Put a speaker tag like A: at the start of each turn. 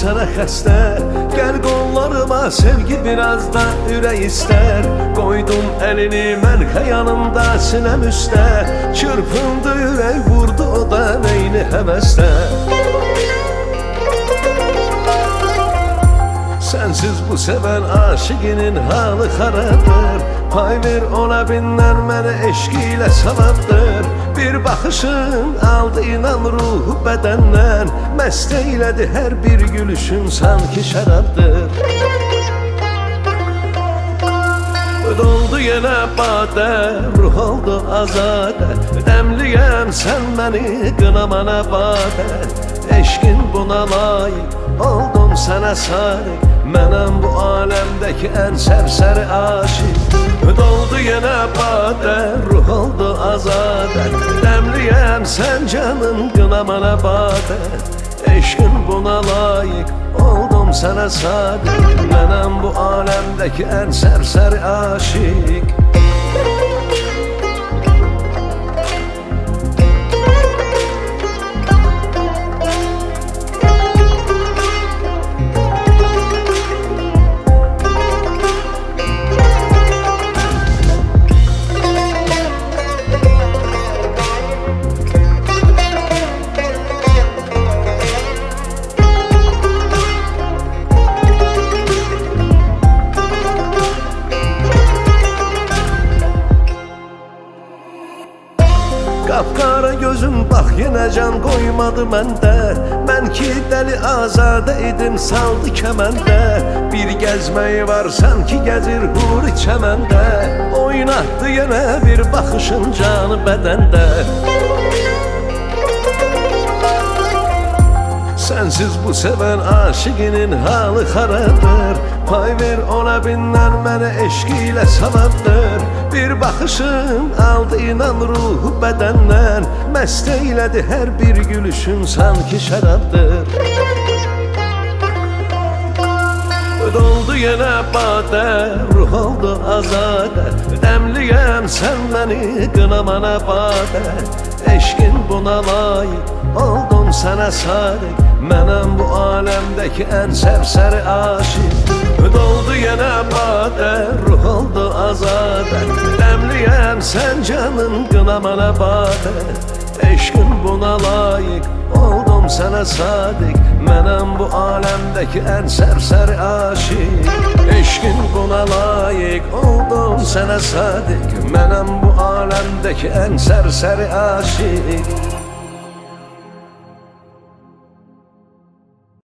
A: sənə xəstə. Gəl qollarıma sevgi biraz da ürək istər. Qoydum əlini mən xəyanımda sinəm üstə. Çırpındı ürək vurdu o da neyni həvəsdə. Sensiz bu seven aşıkinin halı xarabdır. Pay ver ona binler məni eşkiyle savabdır. Bir baxışın aldı inan ruhu bədəndən. Məst eylədi hər bir gülüşün sanki şərabdır. Doldu yenə badə, ruh oldu azadə. Dəmliyəm sən məni qınamana badə. Eşkin buna layık, oldum sənə sadiq. Mənəm bu aləmdəki ən sərsəri aşiq. Doldu yenə badə, ruh oldu azadə. Dəmliyəm sən canım qınamana badə. Eşkin buna layık, oldum sənə sadiq. Mənəm bu aləmdəki ən sərsəri aşiq. Qapqara gözüm bax yenə can qoymadı məndə. Mən ki dəli azadə idim saldı kəməndə. Bir gəzməyi var sanki gəzir huri çəməndə. Oynatdı yenə bir baxışın canı bədəndə. Sensiz bu seven aşıkinin halı xarabdır. Pay ver ona binler məni eşkiyle savabdır. Bir baxışın aldı inan ruhu bədəndən. Məst eylədi hər bir gülüşün sanki şərabdır. Doldu yenə badə, ruh oldu azadə. Dəmliyəm sən məni qınamana badə. Eşkin buna layık, oldum sənə sadiq. Mənəm bu aləmdəki ən sərsəri aşiq. Doldu yenə badə, ruh oldu azadə. Dəmliyəm sən canım qınamana badə. Eşkin buna layık, oldum sənə sadiq. Mənəm bu aləmdəki ən sərsəri aşiq. Eşkin buna layık, oldum sənə sadiq. Mənəm bu aləmdəki ən sərsəri aşiq.